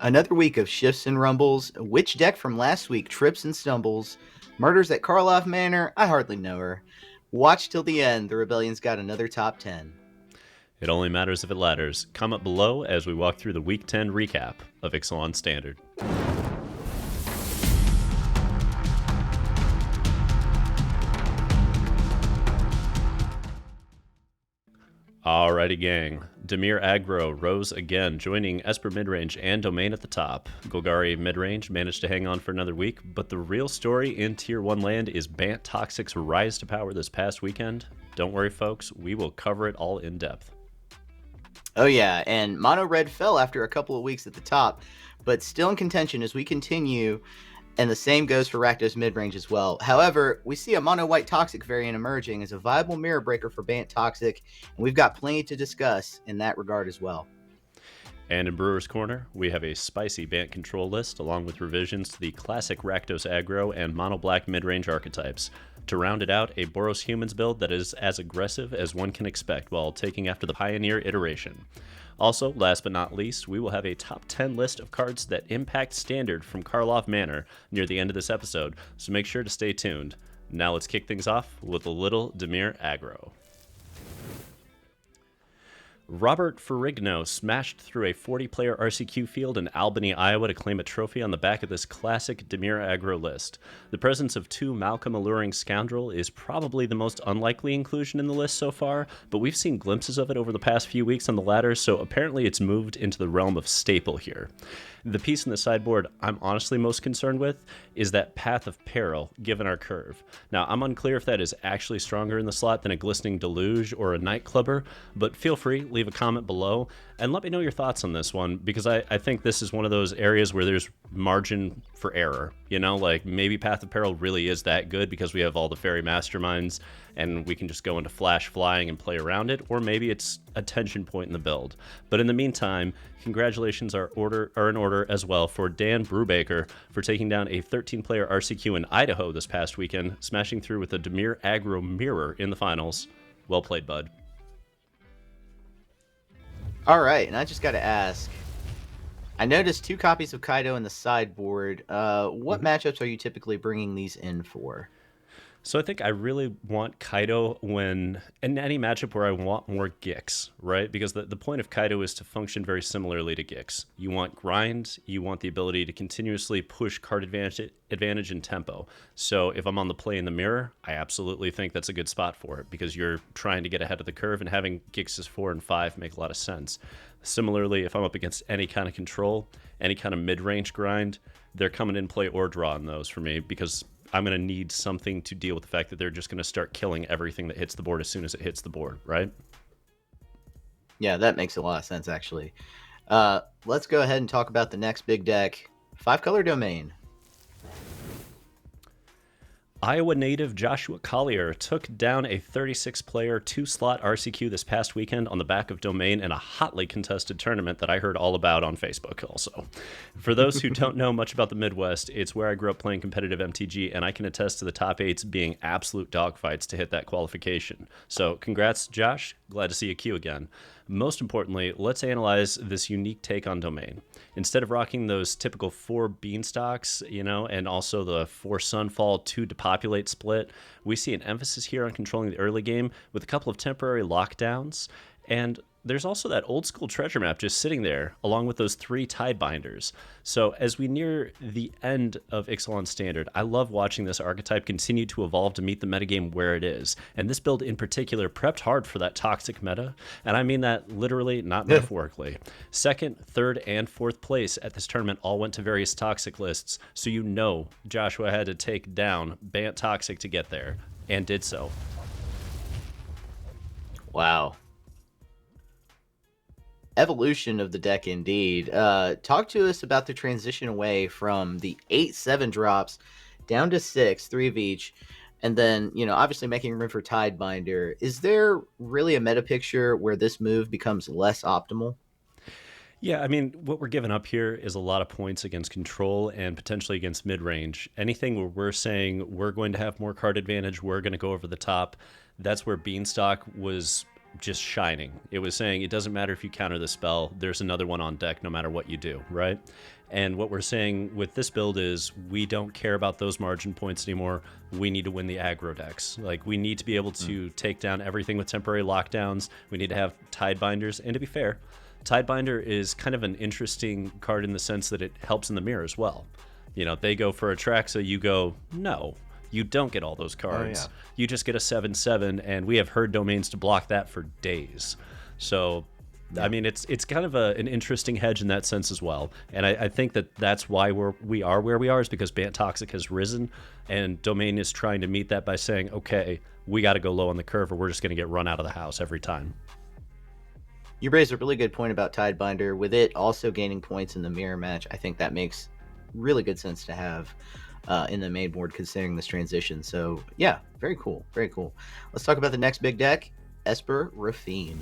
Another week of shifts and rumbles. Which deck from last week trips and stumbles? Murders at Karlov Manor? I hardly know her. Watch till the end. The Rebellion's got another top 10. It only matters if it ladders. Comment below as we walk through the Week 10 recap of Ixalan Standard. Alrighty, gang. Dimir Aggro rose again, joining Esper Midrange and Domain at the top. Golgari Midrange managed to hang on for another week, but the real story in Tier 1 land is Bant Toxic's rise to power this past weekend. Don't worry, folks, we will cover it all in depth. Oh yeah, and Mono Red fell after a couple of weeks at the top, but still in contention as we continue, and the same goes for Rakdos Midrange as well. However, we see a Mono White Toxic variant emerging as a viable mirror breaker for Bant Toxic, and we've got plenty to discuss in that regard as well. And in Brewer's Corner, we have a spicy Bant Control list, along with revisions to the classic Rakdos Aggro and Mono Black Midrange archetypes. To round it out, a Boros Humans build that is as aggressive as one can expect while taking after the Pioneer iteration. Also, last but not least, we will have a top 10 list of cards that impact Standard from Karlov Manor near the end of this episode, so make sure to stay tuned. Now let's kick things off with a little Dimir Aggro. Robert Ferrigno smashed through a 40-player RCQ field in Albany, Iowa to claim a trophy on the back of this classic Dimir Aggro list. The presence of two Malcolm Alluring Scoundrel is probably the most unlikely inclusion in the list so far, but we've seen glimpses of it over the past few weeks on the ladder, so apparently it's moved into the realm of staple here. The piece in the sideboard I'm honestly most concerned with is that Path of Peril, given our curve. Now, I'm unclear if that is actually stronger in the slot than a Glistening Deluge or a Nightclubber, but feel free, leave a comment below, and let me know your thoughts on this one, because I think this is one of those areas where there's margin for error. You know, like maybe Path of Peril really is that good because we have all the Fairy Masterminds and we can just go into Flash Flying and play around it, or maybe it's a tension point in the build. But in the meantime, congratulations are in order as well for Dan Brubaker for taking down a 13-player RCQ in Idaho this past weekend, smashing through with a Dimir Aggro mirror in the finals. Well played, bud. All right, and I just got to ask, I noticed 2 copies of Kaido in the sideboard. What matchups are you typically bringing these in for? So I think I really want Kaido in any matchup where I want more Gix, right? Because the point of Kaido is to function very similarly to Gix. You want grind, you want the ability to continuously push card advantage and tempo. So if I'm on the play in the mirror, I absolutely think that's a good spot for it because you're trying to get ahead of the curve, and having Gix's 4 and 5 make a lot of sense. Similarly, if I'm up against any kind of control, any kind of mid-range grind, they're coming in play or draw on those for me because I'm going to need something to deal with the fact that they're just going to start killing everything that hits the board as soon as it hits the board, right? Yeah, that makes a lot of sense, actually. Let's go ahead and talk about the next big deck, 5-color Domain. Iowa native Joshua Collier took down a 36-player 2-slot RCQ this past weekend on the back of Domain in a hotly contested tournament that I heard all about on Facebook also. For those who don't know much about the Midwest, it's where I grew up playing competitive MTG, and I can attest to the top 8s being absolute dogfights to hit that qualification. So congrats, Josh. Glad to see you queue again. Most importantly, let's analyze this unique take on Domain. Instead of rocking those typical 4 beanstalks, and also the 4 Sunfall, 2 Depopulate split, we see an emphasis here on controlling the early game with a couple of temporary lockdowns, and there's also that old school treasure map just sitting there, along with those 3 Tidebinders. So as we near the end of Ixalan Standard, I love watching this archetype continue to evolve to meet the metagame where it is. And this build in particular prepped hard for that toxic meta, and I mean that literally, not metaphorically. Second, third, and fourth place at this tournament all went to various toxic lists, so Joshua had to take down Bant Toxic to get there, and did so. Wow. Evolution of the deck indeed. Talk to us about the transition away from the 8/7 drops down to 6, 3 of each, and then, obviously making room for Tidebinder. Is there really a meta picture where this move becomes less optimal? Yeah, I mean, what we're giving up here is a lot of points against control and potentially against mid-range. Anything where we're saying we're going to have more card advantage, we're going to go over the top, that's where Beanstalk was just shining. It was saying it doesn't matter if you counter the spell, there's another one on deck no matter what you do, right? And what we're saying with this build is we don't care about those margin points anymore. We need to win the aggro decks. Like, we need to be able to take down everything with temporary lockdowns. We need to have Tidebinders. And to be fair, Tidebinder is kind of an interesting card in the sense that it helps in the mirror as well. You know, they go for Atraxa, you go, no, you don't get all those cards. You just get a 7/7, and we have Herd Domains to block that for days. So, I mean, it's kind of an interesting hedge in that sense as well. And I think that's why we are where we are, is because Bant Toxic has risen, and Domain is trying to meet that by saying, okay, we got to go low on the curve, or we're just going to get run out of the house every time. You raised a really good point about Tidebinder. With it also gaining points in the mirror match, I think that makes really good sense to have in the main board, considering this transition. So yeah, very cool, very cool. Let's talk about the next big deck, Esper Raffine.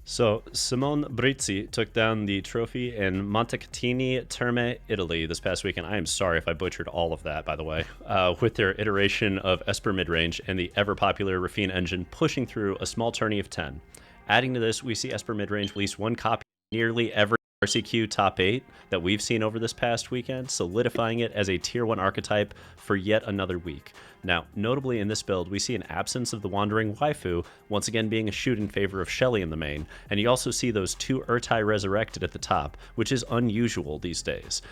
So Simone Brizzi took down the trophy in Montecatini Terme, Italy this past weekend. I am sorry if I butchered all of that, by the way, with their iteration of Esper Midrange and the ever-popular Raffine engine pushing through a small tourney of 10. Adding to this, we see Esper Midrange release one copy nearly every RCQ top 8 that we've seen over this past weekend, solidifying it as a tier 1 archetype for yet another week. Now, notably in this build, we see an absence of the Wandering Waifu, once again being a shoot in favor of Shelly in the main, and you also see those 2 Urtai resurrected at the top, which is unusual these days,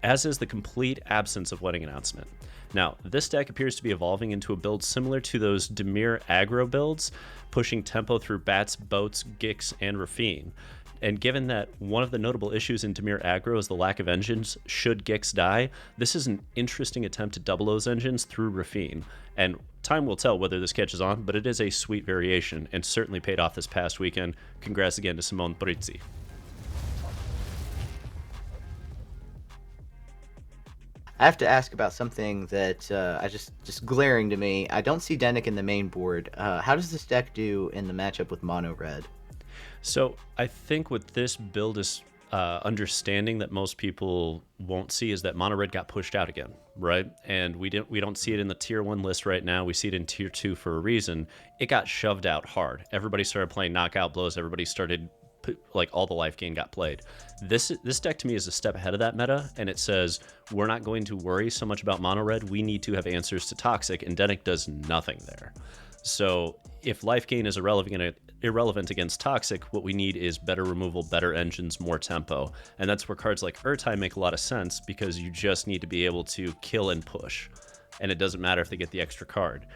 as is the complete absence of Wedding Announcement. Now, this deck appears to be evolving into a build similar to those Dimir Aggro builds, pushing tempo through Bats, Boats, Gix, and Raffine. And given that one of the notable issues in Dimir Aggro is the lack of engines should Gix die, this is an interesting attempt to double those engines through Raffine. And time will tell whether this catches on, but it is a sweet variation and certainly paid off this past weekend. Congrats again to Simone Brizzi. I have to ask about something that I just glaring to me. I don't see Dennick in the main board. How does this deck do in the matchup with Mono Red? So I think what this build is understanding that most people won't see is that Mono Red got pushed out again, right? And we don't see it in the tier 1 list right now. We see it in tier 2 for a reason. It got shoved out hard. Everybody started playing knockout blows. Everybody started, like, all the life gain got played. This deck to me is a step ahead of that meta, and it says we're not going to worry so much about Mono Red. We need to have answers to Toxic, and Dennick does nothing there. So if life gain is irrelevant against Toxic, what we need is better removal, better engines, more tempo. And that's where cards like Urtai make a lot of sense, because you just need to be able to kill and push. And it doesn't matter if they get the extra card.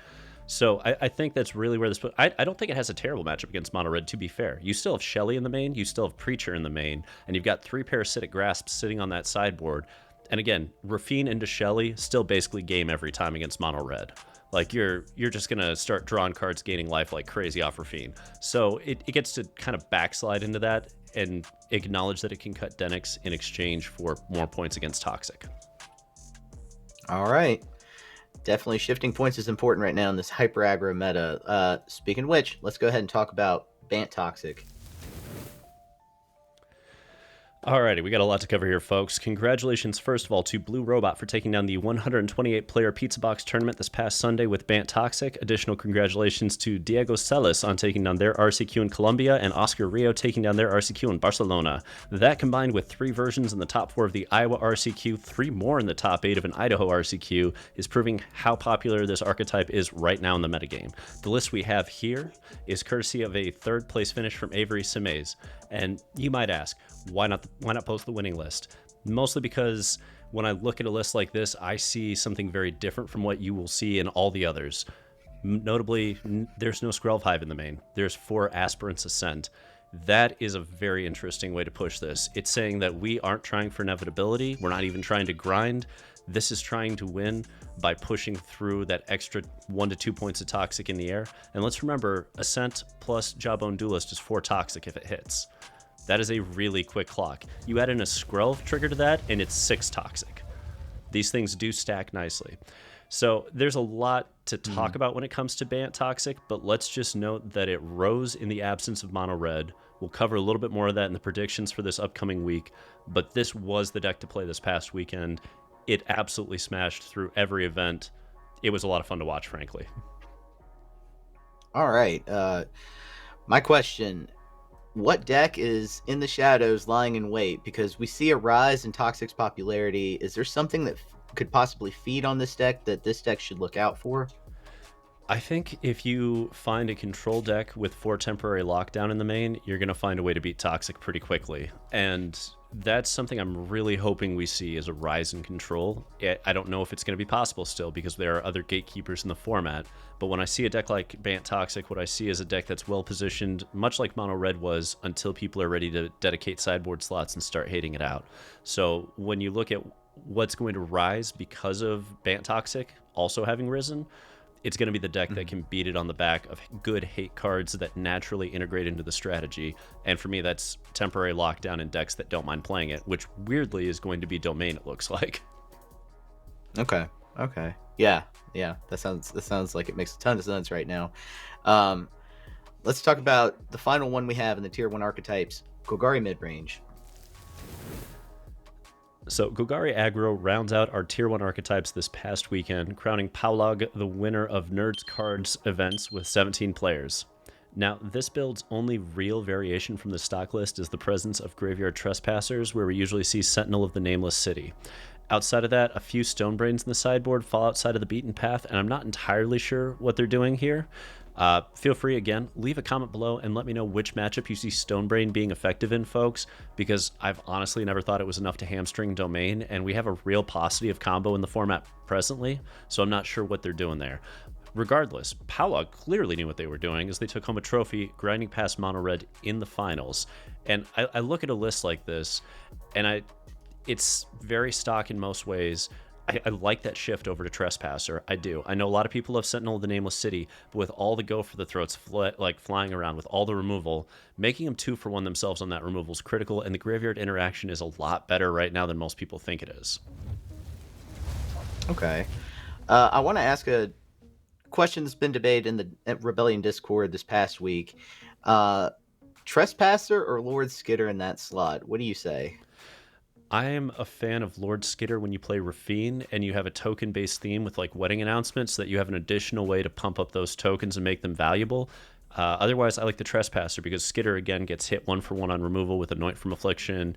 So I think that's really where this... I don't think it has a terrible matchup against Mono Red, to be fair. You still have Shelly in the main, you still have Preacher in the main, and you've got 3 Parasitic Grasps sitting on that sideboard. And again, Raffine into Shelly, still basically game every time against Mono Red. Like, you're just going to start drawing cards, gaining life like crazy off Raffine. So it gets to kind of backslide into that and acknowledge that it can cut Dennick's in exchange for more points against Toxic. All right. Definitely shifting points is important right now in this hyper aggro meta. Speaking of which, let's go ahead and talk about Bant Toxic. Alrighty, we got a lot to cover here, folks. Congratulations, first of all, to Blue Robot for taking down the 128-player Pizza Box tournament this past Sunday with Bant Toxic. Additional congratulations to Diego Celis on taking down their RCQ in Colombia, and Oscar Rio taking down their RCQ in Barcelona. That, combined with 3 versions in the top 4 of the Iowa RCQ, 3 more in the top 8 of an Idaho RCQ, is proving how popular this archetype is right now in the metagame. The list we have here is courtesy of a 3rd place finish from Avery Simez. And you might ask, why not post the winning list? Mostly because when I look at a list like this, I see something very different from what you will see in all the others. Notably, there's no Skrelv in the main. There's 4 Aspirants Ascent. That is a very interesting way to push this. It's saying that we aren't trying for inevitability. We're not even trying to grind. This is trying to win by pushing through that extra 1 to 2 points of Toxic in the air. And let's remember, Ascent plus Jawbone Duelist is 4 Toxic if it hits. That is a really quick clock. You add in a Skrelv trigger to that, and it's 6 Toxic. These things do stack nicely. So there's a lot to talk about when it comes to Bant Toxic, but let's just note that it rose in the absence of Mono Red. We'll cover a little bit more of that in the predictions for this upcoming week, but this was the deck to play this past weekend. It absolutely smashed through every event. It was a lot of fun to watch, frankly. All right. My question: what deck is in the shadows, lying in wait? Because we see a rise in Toxic's popularity. Is there something that could possibly feed on this deck that this deck should look out for? I think if you find a control deck with 4 temporary lockdown in the main, you're going to find a way to beat Toxic pretty quickly. And that's something I'm really hoping we see as a rise in control. I don't know if it's going to be possible still because there are other gatekeepers in the format. But when I see a deck like Bant Toxic, what I see is a deck that's well positioned, much like Mono Red was, until people are ready to dedicate sideboard slots and start hating it out. So when you look at what's going to rise because of Bant Toxic also having risen, it's going to be the deck that can beat it on the back of good hate cards that naturally integrate into the strategy. And for me, that's temporary lockdown in decks that don't mind playing it, which weirdly is going to be Domain, it looks like. Okay. Okay. Yeah. Yeah. That sounds like it makes a ton of sense right now. Um, let's talk about the final one we have in the tier 1 archetypes, Golgari Midrange. So Golgari Aggro rounds out our Tier 1 archetypes this past weekend, crowning Paulog the winner of Nerds Cards events with 17 players. Now, this build's only real variation from the stock list is the presence of Graveyard Trespassers, where we usually see Sentinel of the Nameless City. Outside of that, a few Stonebrains in the sideboard fall outside of the beaten path, and I'm not entirely sure what they're doing here. Feel free, again, leave a comment below and let me know which matchup you see Stonebrain being effective in, folks, because I've honestly never thought it was enough to hamstring Domain, and we have a real paucity of combo in the format presently, so I'm not sure what they're doing there. Regardless, Paulog clearly knew what they were doing as they took home a trophy, grinding past Mono Red in the finals. And I look at a list like this, and it's very stock in most ways. I like that shift over to Trespasser. I do. I know a lot of people love Sentinel of the Nameless City, but with all the go for the throats flying around, with all the removal, making them 2 for 1 themselves on that removal is critical, and the graveyard interaction is a lot better right now than most people think it is. Okay. I want to ask a question that's been debated in the Rebellion Discord this past week. Trespasser or Lord Skitter in that slot? What do you say? I am a fan of Lord Skitter when you play Raffine and you have a token-based theme with like wedding announcements so that you have an additional way to pump up those tokens and make them valuable. Otherwise, I like the Trespasser because Skitter, again, gets hit 1 for 1 on removal with Anoint from Affliction,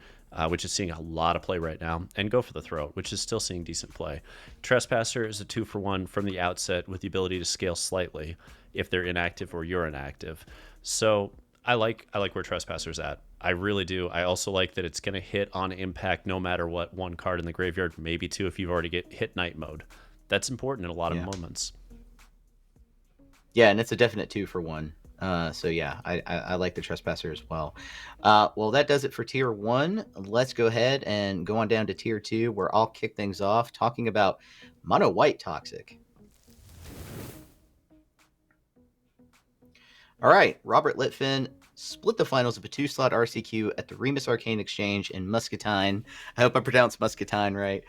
which is seeing a lot of play right now, and Go for the Throat, which is still seeing decent play. Trespasser is a 2 for 1 from the outset with the ability to scale slightly if they're inactive or you're inactive. So I like where Trespasser's at. I really do. I also like that it's going to hit on impact no matter what, 1 card in the graveyard, maybe 2 if you've already get hit night mode. That's important in a lot of moments. Yeah, and it's a definite 2 for 1. So yeah, I like the Trespasser as well. Well, that does it for Tier 1. Let's go ahead and go on down to Tier 2, where I'll kick things off talking about Mono White Toxic. All right, Robert Litfin split the finals of a 2-slot RCQ at the Remus Arcane Exchange in Muscatine. I hope I pronounced Muscatine right.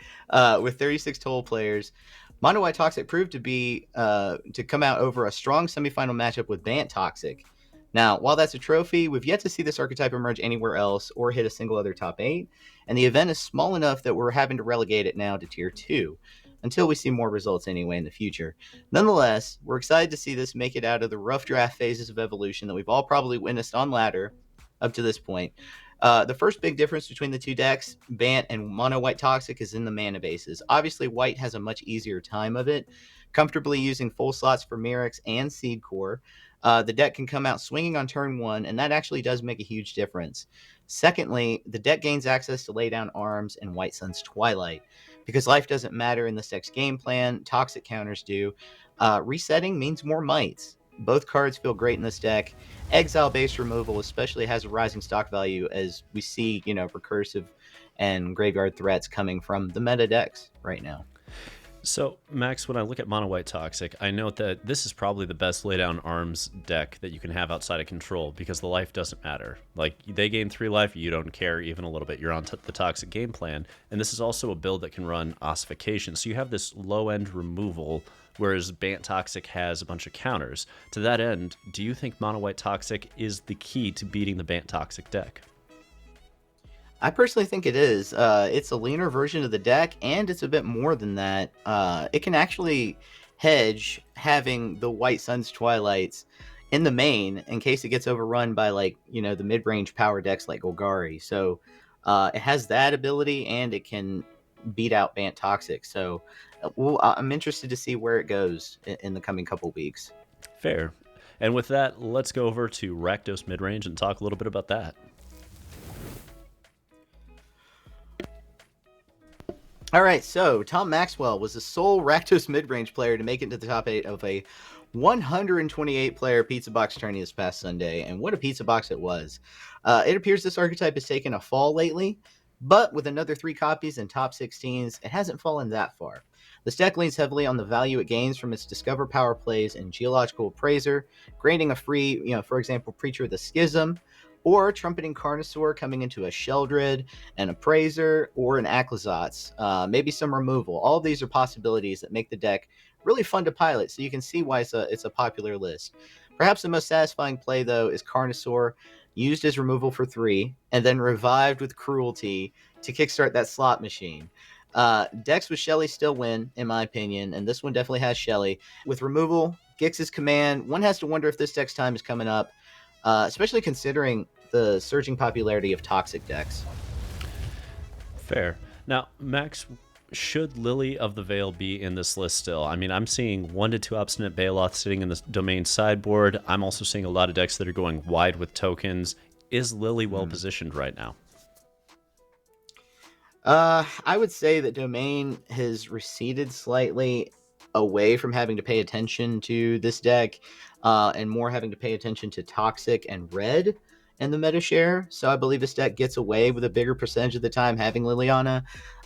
With 36 total players, Mono White Toxic proved to come out over a strong semifinal matchup with Bant Toxic. Now, while that's a trophy, we've yet to see this archetype emerge anywhere else or hit a single other top 8, and the event is small enough that we're having to relegate it now to Tier 2. Until we see more results anyway in the future. Nonetheless, we're excited to see this make it out of the rough draft phases of evolution that we've all probably witnessed on ladder up to this point. The first big difference between the two decks, Bant and Mono White Toxic, is in the mana bases. Obviously, White has a much easier time of it, comfortably using full slots for Mirrex and Seed Core. The deck can come out swinging on turn 1, and that actually does make a huge difference. Secondly, the deck gains access to lay down arms and White Sun's Twilight. Because life doesn't matter in this deck's game plan, Toxic counters do. Resetting means more mites. Both cards feel great in this deck. Exile-based removal especially has a rising stock value as we see, recursive and graveyard threats coming from the meta decks right now. So, Max, when I look at Mono White Toxic, I note that this is probably the best laydown arms deck that you can have outside of control because the life doesn't matter. Like, they gain 3 life, you don't care even a little bit. You're on the Toxic game plan. And this is also a build that can run ossification. So you have this low-end removal, whereas Bant Toxic has a bunch of counters. To that end, do you think Mono White Toxic is the key to beating the Bant Toxic deck? I personally think it is. It's a leaner version of the deck, and it's a bit more than that. It can actually hedge having the White Sun's Twilights in the main in case it gets overrun by like the mid-range power decks like Golgari. So it has that ability and it can beat out Bant Toxic. So I'm interested to see where it goes in the coming couple weeks. Fair. And with that, let's go over to Rakdos Midrange and talk a little bit about that. All right, so Tom Maxwell was the sole Rakdos Midrange player to make it to the top 8 of a 128-player pizza box tourney this past Sunday, and what a pizza box it was. It appears this archetype has taken a fall lately, but with another 3 copies in top 16s, it hasn't fallen that far. The deck leans heavily on the value it gains from its Discover power plays and Geological Appraiser, granting a free, for example, Preacher of the Schism, or Trumpeting Carnosaur coming into a Sheldred, an Appraiser, or an Aclazotz. Maybe some removal. All of these are possibilities that make the deck really fun to pilot, so you can see why it's a popular list. Perhaps the most satisfying play, though, is Carnosaur, used as removal for 3, and then revived with Cruelty to kickstart that slot machine. Decks with Shelly still win, in my opinion, and this one definitely has Shelly. With removal, Gix's command, one has to wonder if this deck's time is coming up, especially considering the surging popularity of Toxic decks. Fair. Now, Max, should Lily of the Veil be in this list still? I mean, I'm seeing 1 to 2 Obstinate Baloth sitting in the domain sideboard. I'm also seeing a lot of decks that are going wide with tokens. Is Lily well positioned right now? I would say that Domain has receded slightly away from having to pay attention to this deck, and more having to pay attention to Toxic and Red and the meta share. So I believe this deck gets away with a bigger percentage of the time having Liliana,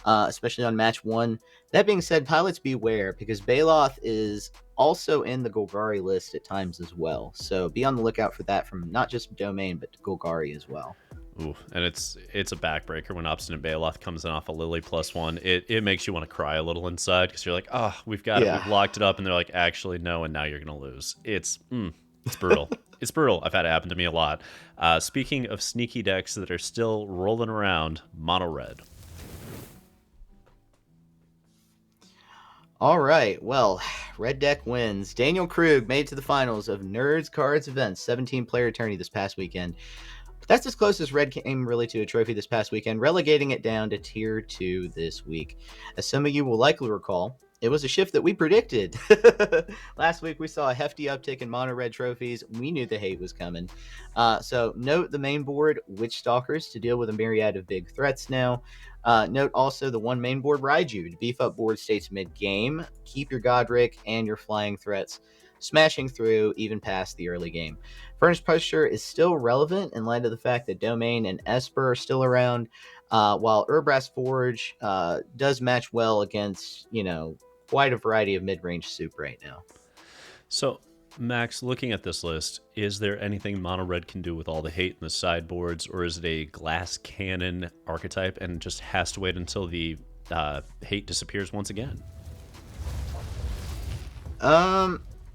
especially on match 1. That being said, pilots beware, because Baloth is also in the Golgari list at times as well. So be on the lookout for that from not just Domain, but Golgari as well. Ooh, and it's a backbreaker when Obstinate Baloth comes in off a Lily +1. It makes you want to cry a little inside, because you're like, oh, we've got it, we've locked it up, and they're like, actually, no, and now you're going to lose. It's brutal. It's brutal. I've had it happen to me a lot. Speaking of sneaky decks that are still rolling around, Mono Red. All right, well, Red Deck wins. Daniel Krug made it to the finals of Nerds Cards Events 17-player tourney this past weekend. That's as close as Red came really to a trophy this past weekend, relegating it down to Tier 2 this week. As some of you will likely recall, it was a shift that we predicted. Last week we saw a hefty uptick in Mono Red trophies. We knew the hate was coming. So note the main board, Witch Stalkers, to deal with a myriad of big threats now. Note also the one main board, Raiju, to beef up board states mid-game, keep your Godric and your flying threats smashing through even past the early game. Furnace Pusher is still relevant in light of the fact that Domain and Esper are still around, while Urbrass Forge does match well against, quite a variety of mid-range soup right now. So, Max, looking at this list, is there anything Mono Red can do with all the hate in the sideboards, or is it a glass cannon archetype and just has to wait until the hate disappears once again?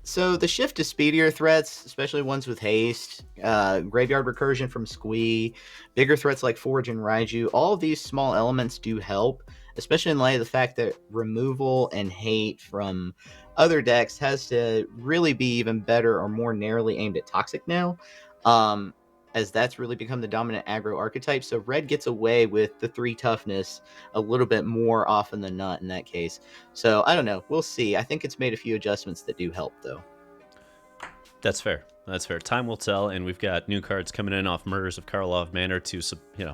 So the shift to speedier threats, especially ones with haste, graveyard recursion from Squee, bigger threats like Forge and Raiju, all of these small elements do help, especially in light of the fact that removal and hate from other decks has to really be even better or more narrowly aimed at Toxic now, as that's really become the dominant aggro archetype. So Red gets away with the 3 toughness a little bit more often than not in that case. So I don't know. We'll see. I think it's made a few adjustments that do help, though. That's fair. That's fair. Time will tell, and we've got new cards coming in off Murders of Karlov Manor to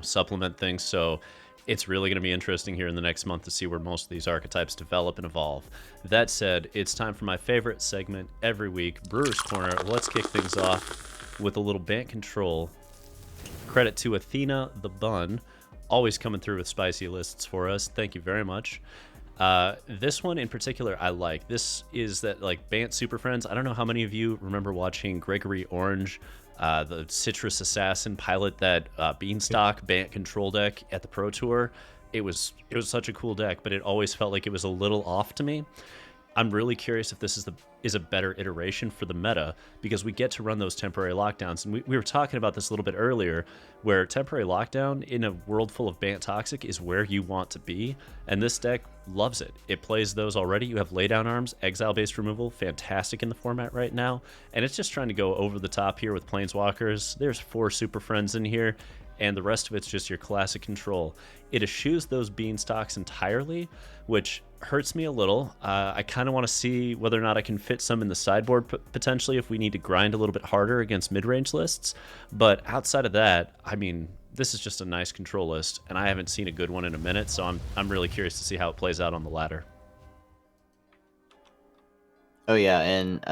supplement things. So it's really going to be interesting here in the next month to see where most of these archetypes develop and evolve. That said, it's time for my favorite segment every week, Brewer's Corner. Let's kick things off with a little Bant Control. Credit to Athena the Bun, always coming through with spicy lists for us. Thank you very much. This one in particular I like. This is that like Bant Super Friends. I don't know how many of you remember watching Gregory Orange, the Citrus Assassin pilot that Beanstalk Bant Control deck at the Pro Tour. It was such a cool deck, but it always felt like it was a little off to me. I'm really curious if this is a better iteration for the meta, because we get to run those temporary lockdowns. And we were talking about this a little bit earlier, where temporary lockdown in a world full of Bant Toxic is where you want to be. And this deck loves it. It plays those already. You have laydown arms, exile-based removal, fantastic in the format right now. And it's just trying to go over the top here with Planeswalkers. There's 4 Super Friends in here, and the rest of it's just your classic control. It eschews those beanstalks entirely, which hurts me a little. I kind of want to see whether or not I can fit some in the sideboard potentially if we need to grind a little bit harder against mid-range lists. But outside of that, I mean, this is just a nice control list, and I haven't seen a good one in a minute, so I'm really curious to see how it plays out on the ladder. Oh yeah, and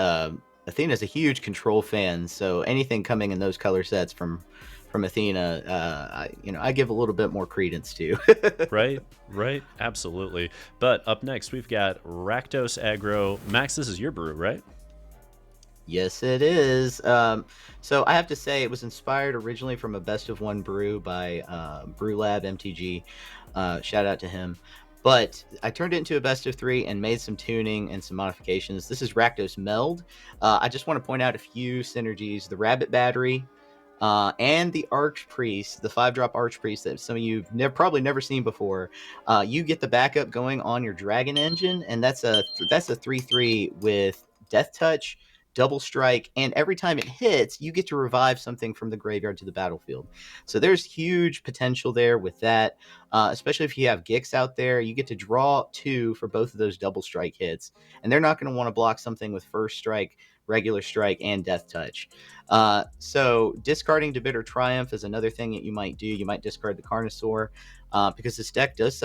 Athena's a huge control fan, so anything coming in those color sets from Athena, I give a little bit more credence to. Right, absolutely. But up next, we've got Rakdos Aggro. Max, this is your brew, right? Yes, it is. So I have to say, it was inspired originally from a best of one brew by Brew Lab MTG. Shout out to him. But I turned it into a best of 3 and made some tuning and some modifications. This is Rakdos Meld. I just want to point out a few synergies. The Rabbit Battery, and the Archpriest, the 5-drop Archpriest that some of you probably never seen before. You get the backup going on your Dragon Engine, and that's a 3/3 with Death Touch, Double Strike, and every time it hits, you get to revive something from the graveyard to the battlefield. So there's huge potential there with that, especially if you have Gix out there. You get to draw 2 for both of those Double Strike hits, and they're not going to want to block something with First Strike, Regular Strike, and Death Touch. So discarding to Bitter Triumph is another thing that you might do. You might discard the Carnosaur, because this deck does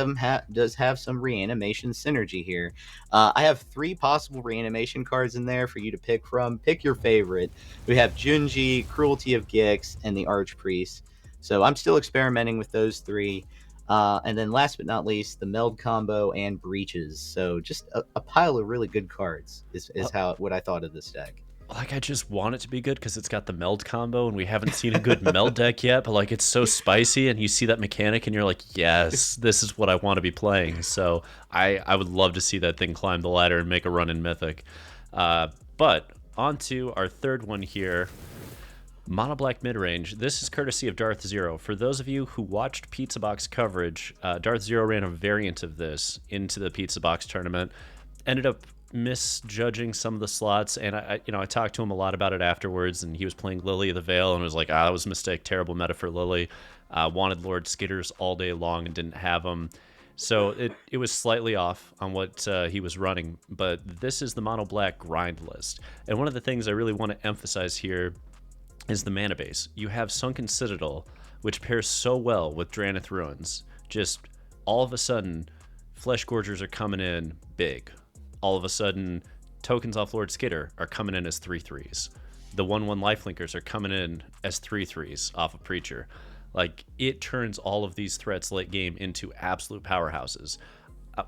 have some reanimation synergy here. I have 3 possible reanimation cards in there for you to pick from. Pick your favorite. We have Junji, Cruelty of Gix, and the Archpriest. So I'm still experimenting with those 3. And then last but not least, the Meld combo and Breaches. So just a pile of really good cards is what I thought of this deck. Like, I just want it to be good because it's got the meld combo, and we haven't seen a good meld deck yet, but like, it's so spicy, and you see that mechanic and you're like, yes, this is what I want to be playing. So I would love to see that thing climb the ladder and make a run in Mythic. But on to our third one here, Mono Black Midrange. This is courtesy of Darth Zero. For those of you who watched Pizza Box coverage, Darth Zero ran a variant of this into the Pizza Box tournament. Ended up misjudging some of the slots, and I talked to him a lot about it afterwards, and he was playing Lily of the Veil and was like, that was a mistake, terrible meta for Lily. Wanted Lord Skitters all day long and didn't have them. So it was slightly off on what he was running, but this is the Mono Black grind list. And one of the things I really want to emphasize here is the mana base. You have Sunken Citadel, which pairs so well with Drannith Ruins. Just all of a sudden, Flesh Gorgers are coming in big. All of a sudden, tokens off Lord Skitter are coming in as 3/3s. The 1/1 lifelinkers are coming in as 3/3s off of Preacher. Like, it turns all of these threats late game into absolute powerhouses.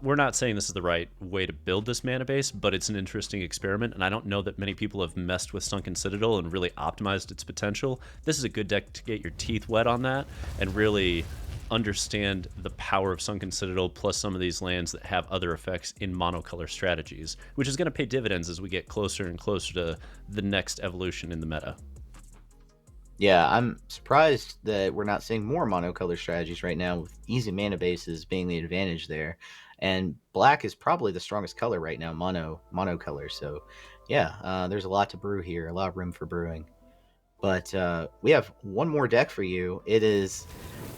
We're not saying this is the right way to build this mana base, but it's an interesting experiment, and I don't know that many people have messed with Sunken Citadel and really optimized its potential. This is a good deck to get your teeth wet on that and really understand the power of Sunken Citadel plus some of these lands that have other effects in monocolor strategies, which is going to pay dividends as we get closer and closer to the next evolution in the meta. Yeah, I'm surprised that we're not seeing more monocolor strategies right now, with easy mana bases being the advantage there. And black is probably the strongest color right now, monocolor. So yeah, there's a lot to brew here, a lot of room for brewing. But we have one more deck for you. It is,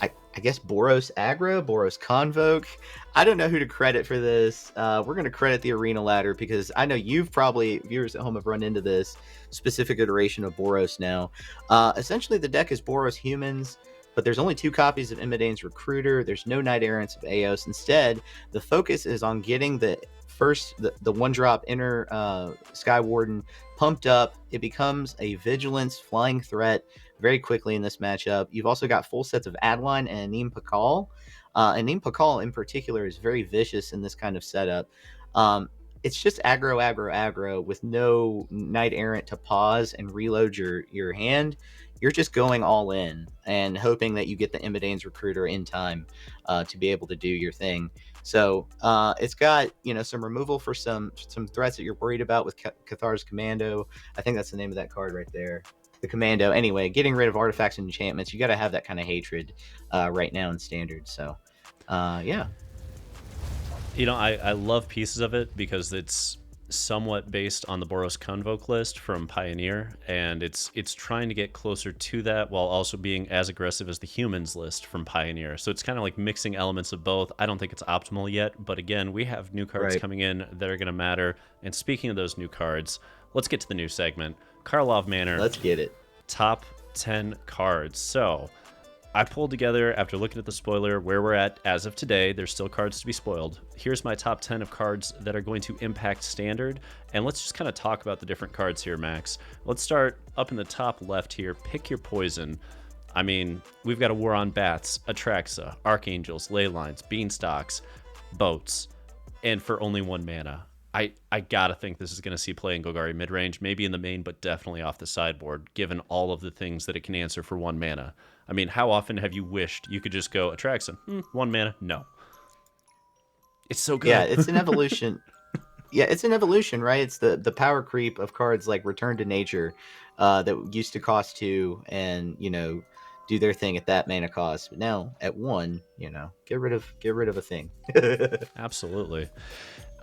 I guess, Boros Aggro, Boros Convoke. I don't know who to credit for this. We're going to credit the Arena Ladder, because I know you've probably, viewers at home, have run into this specific iteration of Boros now. Essentially, the deck is Boros Humans, but there's only 2 copies of Imidane's Recruiter. There's no Knight Errants of Eos. Instead, the focus is on getting the 1-drop inner Sky Warden pumped up. It becomes a Vigilance flying threat very quickly in this matchup. You've also got full sets of Adeline and Anim Pakal. Anim Pakal in particular is very vicious in this kind of setup. It's just aggro with no Knight Errant to pause and reload your hand. you're just going all in and hoping that you get the Immodane's Recruiter in time to be able to do your thing. So it's got, some removal for some threats that you're worried about with Cathar's Commando. I think that's the name of that card right there. The Commando. Anyway, getting rid of artifacts and enchantments. You got to have that kind of hatred right now in Standard. So, yeah. I love pieces of it because it's somewhat based on the Boros Convoke list from Pioneer, and it's trying to get closer to that while also being as aggressive as the Humans list from Pioneer. So it's kind of like mixing elements of both. I don't think it's optimal yet, but again, we have new cards coming in that are going to matter. And speaking of those new cards, let's get to the new segment. Karlov Manor. Let's get it. Top 10 cards. So I pulled together, after looking at the spoiler, where we're at as of today. There's still cards to be spoiled. Here's my top 10 of cards that are going to impact Standard. And let's just kind of talk about the different cards here, Max. Let's start up in the top left here. Pick your poison. I mean, we've got a War on Bats, Atraxa, Archangels, Leylines, Beanstalks, Boats, and for only 1 mana. I gotta think this is going to see play in Golgari Midrange, maybe in the main, but definitely off the sideboard, given all of the things that it can answer for 1 mana. I mean, how often have you wished you could just go Atraxa? 1 mana? No. It's so good. Yeah, it's an evolution. Yeah, it's an evolution, right? It's the power creep of cards like Return to Nature that used to cost 2 and, do their thing at that mana cost. But now at 1, get rid of a thing. Absolutely.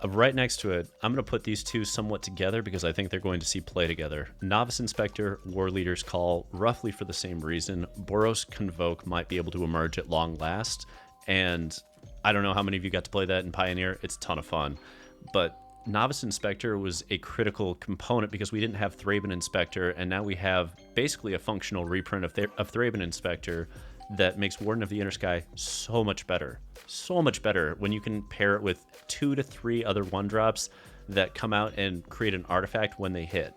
Right next to it, I'm going to put these two somewhat together because I think they're going to see play together. Novice Inspector, War Leader's Call, roughly for the same reason. Boros Convoke might be able to emerge at long last, and I don't know how many of you got to play that in Pioneer. It's a ton of fun. But Novice Inspector was a critical component because we didn't have Thraben Inspector, and now we have basically a functional reprint of Thraben Inspector that makes Warden of the Inner Sky so much better. So much better when you can pair it with 2 to 3 other 1-drops that come out and create an artifact when they hit.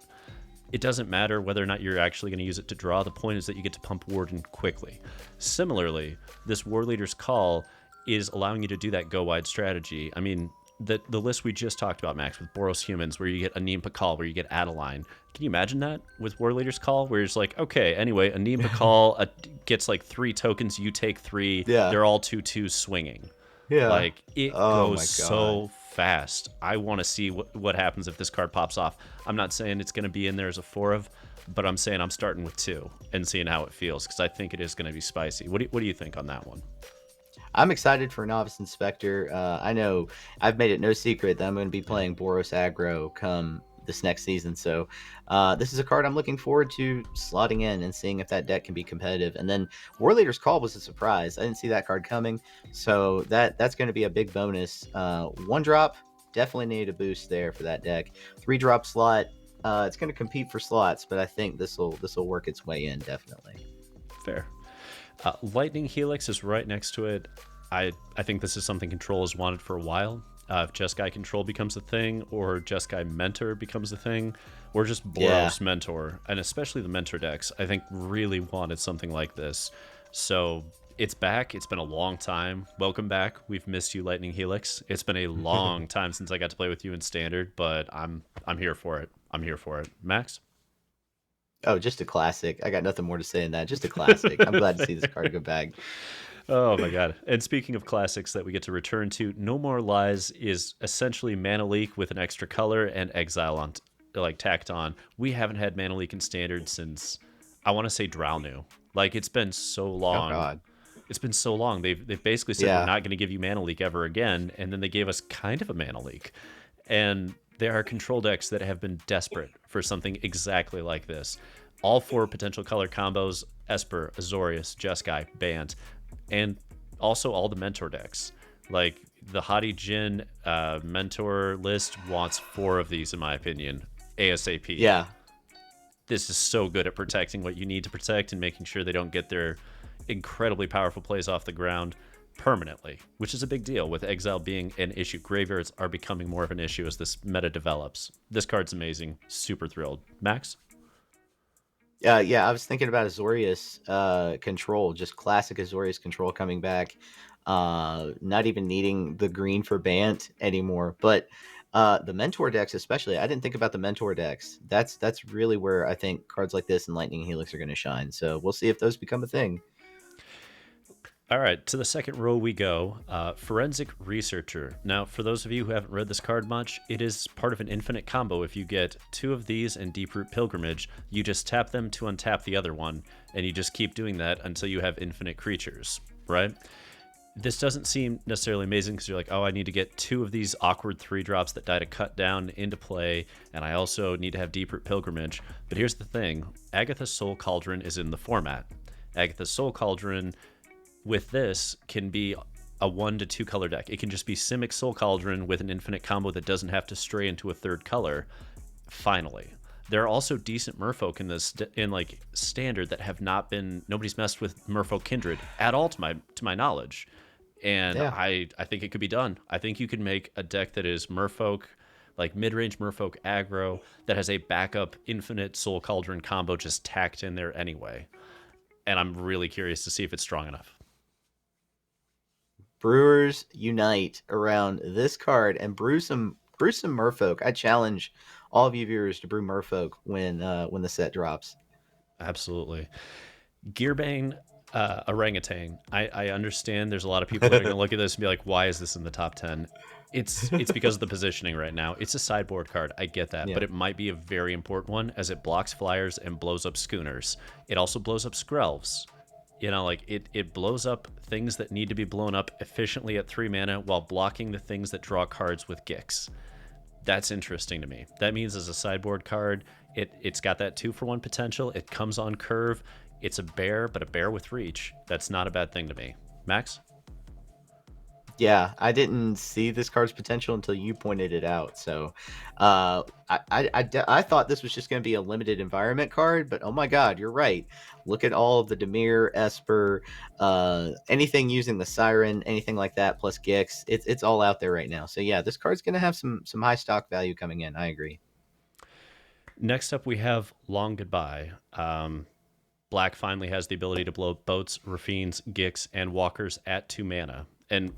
It doesn't matter whether or not you're actually going to use it to draw. The point is that you get to pump Warden quickly. Similarly, this War Leader's Call is allowing you to do that go-wide strategy. I mean, the list we just talked about, Max, with Boros Humans, where you get Anim Pakal, where you get Adeline. Can you imagine that with War Leader's Call, where it's like, okay, anyway, Anim Pakal gets like 3 tokens, you take 3, they're all 2/2 swinging. Yeah. Like, it goes so fast. I want to see what happens if this card pops off. I'm not saying it's going to be in there as a 4 of, but I'm saying I'm starting with 2 and seeing how it feels, because I think it is going to be spicy. What do you think on that one? I'm excited for Novice Inspector. I know I've made it no secret that I'm going to be playing Boros Aggro come this next season. So this is a card I'm looking forward to slotting in and seeing if that deck can be competitive. And then War Leader's Call was a surprise. I didn't see that card coming. So that's going to be a big bonus. 1-drop, definitely need a boost there for that deck. 3-drop slot, it's going to compete for slots, but I think this will work its way in, definitely. Fair. Lightning Helix is right next to it. I think this is something Control has wanted for a while. If Jeskai Control becomes a thing, or Jeskai Mentor becomes a thing, or just Boros Mentor, and especially the Mentor decks, I think really wanted something like this. So it's back. It's been a long time. Welcome back. We've missed you, Lightning Helix. It's been a long time since I got to play with you in Standard, but I'm here for it. I'm here for it. Max? Oh, just a classic. I got nothing more to say than that. Just a classic. I'm glad to see this card go back. Oh my god. And speaking of classics that we get to return to, No More Lies is essentially Mana Leak with an extra color and Exile on tacked on. We haven't had Mana Leak in Standard since, I want to say, Drownu. Like, it's been so long. Oh god. It's been so long. They've basically said we're not going to give you Mana Leak ever again, and then they gave us kind of a Mana Leak. And there are control decks that have been desperate for something exactly like this. All 4 potential color combos: Esper, Azorius, Jeskai, Bant, and also all the Mentor decks. Like, the Hadi Jin Mentor list wants 4 of these, in my opinion, ASAP. Yeah. This is so good at protecting what you need to protect and making sure they don't get their incredibly powerful plays off the ground permanently, which is a big deal with Exile being an issue. Graveyards are becoming more of an issue as this meta develops. This card's amazing. Super thrilled. Max? Yeah, I was thinking about Azorius Control, just classic Azorius Control coming back. Not even needing the green for Bant anymore. But The mentor decks, especially. I didn't think about the mentor decks. That's really where I think cards like this and Lightning Helix are going to shine. So we'll see if those become a thing. All right, to the second row we go. Forensic Researcher. Now, for those of you who haven't read this card much, it is part of an infinite combo. If you get 2 of these and Deeproot Pilgrimage, you just tap them to untap the other one, and you just keep doing that until you have infinite creatures, right? This doesn't seem necessarily amazing because you're like, oh, I need to get 2 of these awkward 3-drops that die to cut down into play, and I also need to have Deeproot Pilgrimage. But here's the thing. Agatha's Soul Cauldron is in the format. Agatha's Soul Cauldron with this can be a 1 to 2 color deck. It can just be Simic Soul Cauldron with an infinite combo that doesn't have to stray into a 3rd color. Finally. There are also decent merfolk in this in like standard that have not been, nobody's messed with Merfolk Kindred at all to my knowledge. And Yeah. I think it could be done. I think you could make a deck that is Merfolk, like mid-range Merfolk aggro, that has a backup infinite Soul Cauldron combo just tacked in there anyway. And I'm really curious to see if it's strong enough. Brewers unite around this card and brew some Merfolk. I challenge all of you viewers to brew Merfolk when the set drops. Absolutely. Gearbane Orangutan. I understand there's a lot of people that are going to look at this and be like, why is this in the top 10? It's because of the positioning right now. It's a sideboard card. I get that. Yeah. But it might be a very important one as it blocks flyers and blows up schooners. It also blows up Skrelvs. You know, like it blows up things that need to be blown up efficiently at 3 mana while blocking the things that draw cards with Gix. That's interesting to me. That means as a sideboard card, it's got that 2-for-1 potential. It comes on curve. It's a bear, but a bear with reach. That's not a bad thing to me. Max? Yeah, I didn't see this card's potential until you pointed it out. So, I thought this was just going to be a limited environment card, but oh my God, you're right. Look at all of the Dimir, Esper, anything using the Siren, anything like that, plus Gix. It's all out there right now. So yeah, this card's going to have some high stock value coming in. I agree. Next up, we have Long Goodbye. Black finally has the ability to blow boats, Raffines, Gix, and Walkers at 2 mana. And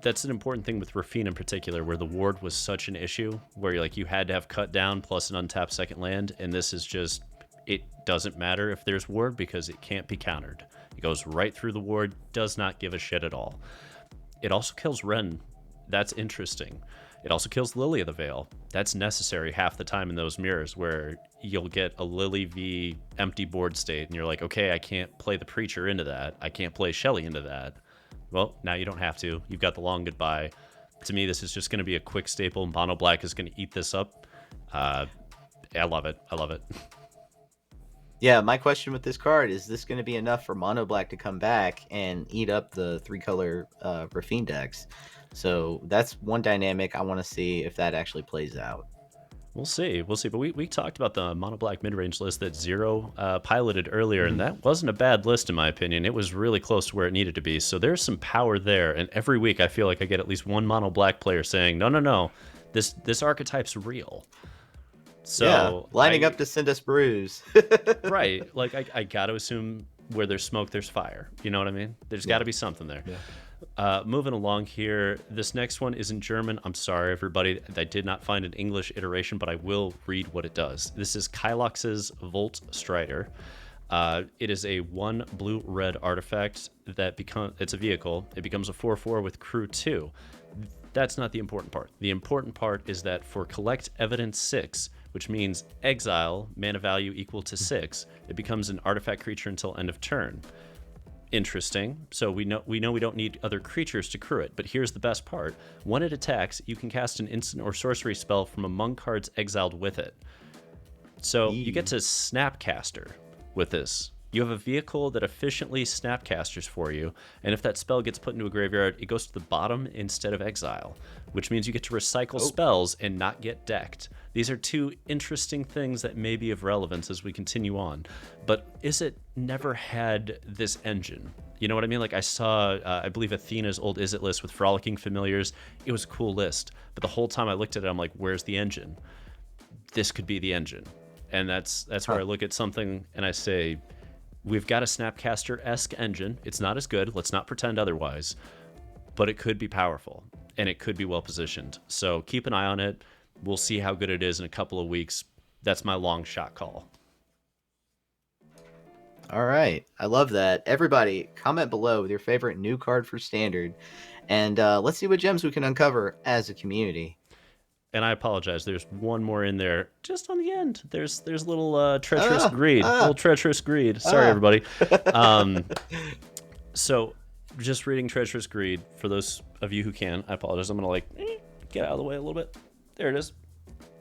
that's an important thing with Raffine in particular, where the ward was such an issue, where you had to have cut down plus an untapped second land, and this is just, it doesn't matter if there's ward because it can't be countered. It goes right through the ward, does not give a shit at all. It also kills Ren. That's interesting. It also kills Lily of the Veil. That's necessary half the time in those mirrors where you'll get a Lily v empty board state and you're like, okay, I can't play the Preacher into that. I can't play Shelly into that. Well, now you don't have to. You've got the Long Goodbye. To me, this is just going to be a quick staple. Mono Black is going to eat this up. I love it. I love it. Yeah, my question with this card is this going to be enough for Mono Black to come back and eat up the 3-color Raffine decks? So that's one dynamic. I want to see if that actually plays out. We'll see. We'll see. But we talked about the Mono Black mid-range list that Zero piloted earlier, and that wasn't a bad list in my opinion. It was really close to where it needed to be. So there's some power there. And every week I feel like I get at least one Mono Black player saying, no, this archetype's real. So yeah, lining up to send us brews. Right. Like I got to assume where there's smoke, there's fire. You know what I mean? There's got to be something there. Yeah. Moving along here, this next one is in German. I'm sorry, everybody. I did not find an English iteration, but I will read what it does. This is Kylox's Volt Strider. It is a 1 blue-red artifact that it's a vehicle. It becomes a 4/4 with crew 2. That's not the important part. The important part is that for collect evidence 6, which means exile, mana value equal to 6, it becomes an artifact creature until end of turn. Interesting. So we know we don't need other creatures to crew it, but here's the best part. When it attacks, you can cast an instant or sorcery spell from among cards exiled with it. So you get to Snapcaster with this. You have a vehicle that efficiently Snapcasters for you, and if that spell gets put into a graveyard, it goes to the bottom instead of exile, which means you get to recycle spells and not get decked. These are 2 interesting things that may be of relevance as we continue on. But Izzet never had this engine. You know what I mean? Like I saw, I believe Athena's old Izzet list with Frolicking Familiars. It was a cool list. But the whole time I looked at it, I'm like, where's the engine? This could be the engine. And that's where I look at something and I say, we've got a Snapcaster-esque engine. It's not as good. Let's not pretend otherwise. But it could be powerful. and it could be well positioned. So keep an eye on it. We'll see how good it is in a couple of weeks. That's my long shot call. All right. I love that. Everybody, comment below with your favorite new card for Standard. And let's see what gems we can uncover as a community. And I apologize. There's one more in there, just on the end. There's a little treacherous greed. Little treacherous greed. Sorry, everybody. So, just reading treacherous greed for those of you who can. I apologize. I'm gonna get out of the way a little bit. There it is.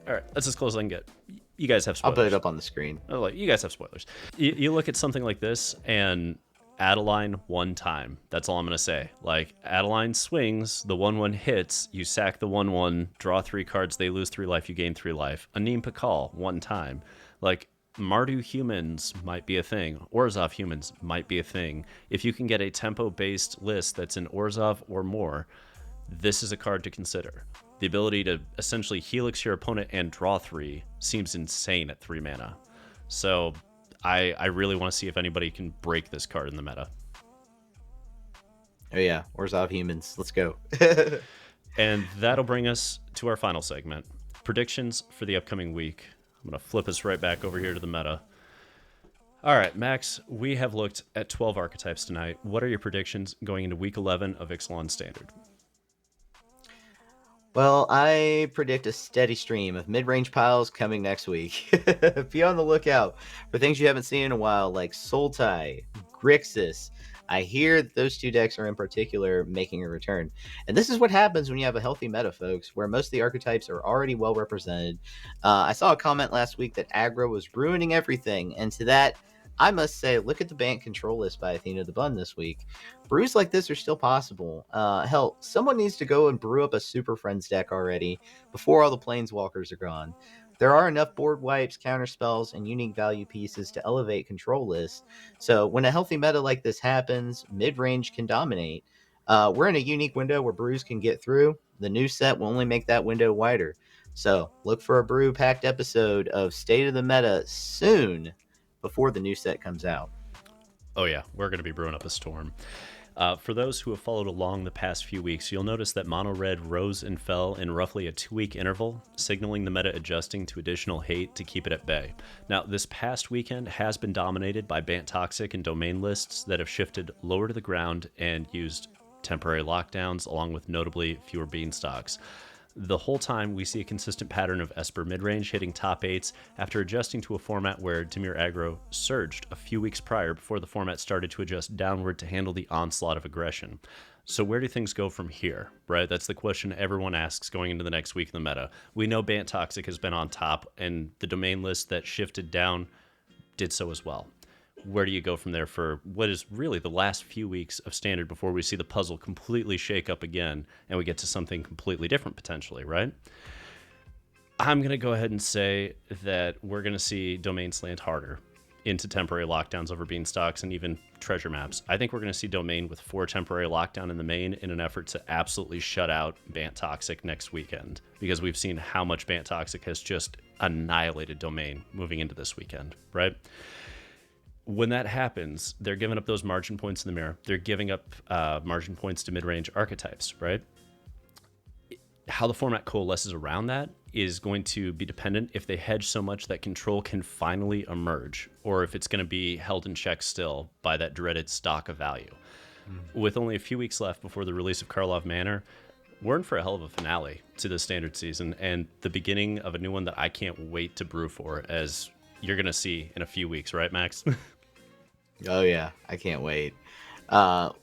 All right, that's as close as I can get. You guys have spoilers. I'll put it up on the screen. Oh, you guys have spoilers. You look at something like this and Adeline one time. That's all I'm going to say. Like, Adeline swings, the 1/1 hits, you sack the 1/1, draw 3 cards, they lose 3 life, you gain 3 life. Anim Pakal, one time. Like, Mardu Humans might be a thing. Orzhov Humans might be a thing. If you can get a tempo-based list that's in Orzhov or more, this is a card to consider. The ability to essentially helix your opponent and draw 3 seems insane at 3 mana. So I really want to see if anybody can break this card in the meta. Oh yeah, Orzhov Humans. Let's go. And that'll bring us to our final segment. Predictions for the upcoming week. I'm going to flip us right back over here to the meta. All right, Max, we have looked at 12 archetypes tonight. What are your predictions going into week 11 of Ixalan Standard? Well, I predict a steady stream of mid-range piles coming next week. Be on the lookout for things you haven't seen in a while, like Sultai, Grixis. I hear that those 2 decks are in particular making a return. And this is what happens when you have a healthy meta, folks, where most of the archetypes are already well represented. I saw a comment last week that aggro was ruining everything, and to that, I must say, look at the Bant Control list by Athena the Bun this week. Brews like this are still possible. Hell, someone needs to go and brew up a Super Friends deck already before all the Planeswalkers are gone. There are enough board wipes, counter spells, and unique value pieces to elevate control lists. So when a healthy meta like this happens, mid-range can dominate. We're in a unique window where brews can get through. The new set will only make that window wider. So look for a brew-packed episode of State of the Meta soon, before the new set comes out. Oh yeah, we're going to be brewing up a storm. For those who have followed along the past few weeks, you'll notice that Mono Red rose and fell in roughly a 2-week interval, signaling the meta adjusting to additional hate to keep it at bay. Now, this past weekend has been dominated by Bant Toxic and domain lists that have shifted lower to the ground and used temporary lockdowns, along with notably fewer beanstalks. The whole time, we see a consistent pattern of Esper Midrange hitting top 8s after adjusting to a format where Dimir Aggro surged a few weeks prior before the format started to adjust downward to handle the onslaught of aggression. So where do things go from here, right? That's the question everyone asks going into the next week in the meta. We know Bant Toxic has been on top, and the domain list that shifted down did so as well. Where do you go from there for what is really the last few weeks of Standard before we see the puzzle completely shake up again and we get to something completely different potentially, right? I'm going to go ahead and say that we're going to see domain slant harder into temporary lockdowns over beanstalks and even treasure maps. I think we're going to see domain with 4 temporary lockdown in the main in an effort to absolutely shut out Bant Toxic next weekend, because we've seen how much Bant Toxic has just annihilated domain moving into this weekend, right? When that happens, they're giving up those margin points in the mirror. They're giving up margin points to mid-range archetypes, right? How the format coalesces around that is going to be dependent if they hedge so much that control can finally emerge, or if it's going to be held in check still by that dreaded stock of value. With only a few weeks left before the release of Karlov Manor, we're in for a hell of a finale to the Standard season and the beginning of a new one that I can't wait to brew for, as you're going to see in a few weeks, right, Max? Oh yeah, I can't wait.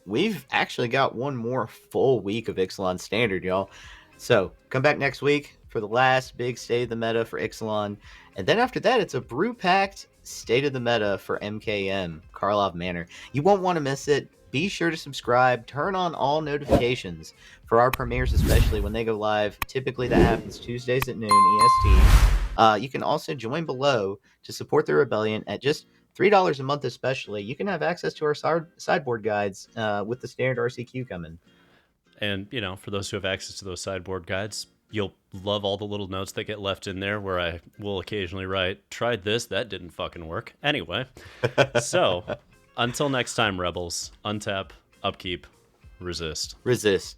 We've actually got one more full week of Ixalan Standard, y'all. So come back next week for the last big State of the Meta for Ixalan. And then after that, it's a brew-packed State of the Meta for MKM, Karlov Manor. You won't want to miss it. Be sure to subscribe. Turn on all notifications for our premieres, especially when they go live. Typically, that happens Tuesdays at noon EST. You can also join below to support the Rebellion at just $3 a month especially. You can have access to our sideboard guides with the standard RCQ coming. And, you know, for those who have access to those sideboard guides, you'll love all the little notes that get left in there where I will occasionally write, tried this, that didn't fucking work. Anyway, so until next time, Rebels, untap, upkeep, resist. Resist.